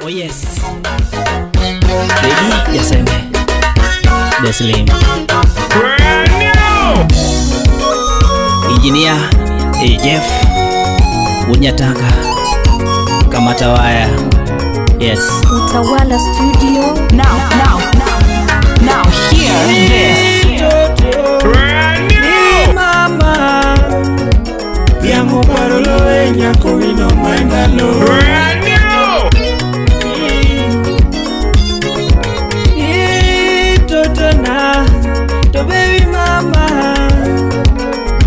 Oh yes. Ready? Yes, I'm the Slim. Brand new. Engineer Jeff Unyatanga Kamata Waya. Yes. Utawala Studio. Now hear this. Brand new. Mama Biamo parolo e nyakowino mandalo. Brand new. Totona to baby mama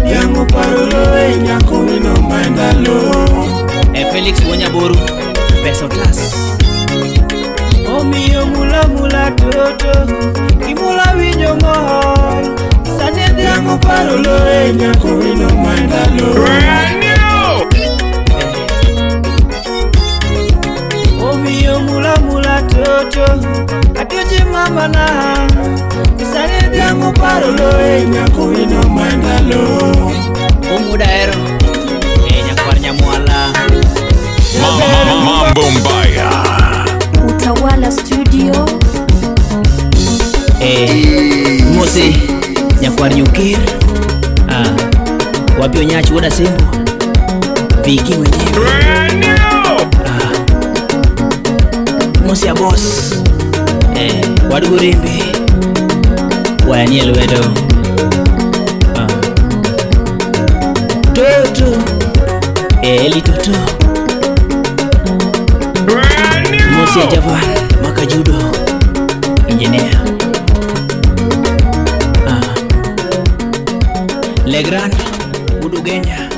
Biamo parolo e nyakowino mandalo. Felix Wanyaboru Pesa Class. Omiyo mula toto Kimula winyo mohol Sane biamo parolo e nyakowino mandalo. Brand new. Omiyo mula toto Atoje mama na Sane biamo parolo e nyakowino mandalo. Omudaero Nyakwar Nyamwala. Mambo Mbaya. Utawala Studio. Mose Nyakwar Nyukir. Wapi Onyachi Woda Sembo Viki mwenyewe. Brand new. Mose ya boss. Wadugu Rimbi Wayanie Lwedo. Toto Eli Toto. Brand new. Mose Javan Makajudo Engineer. Legrand Udugenya.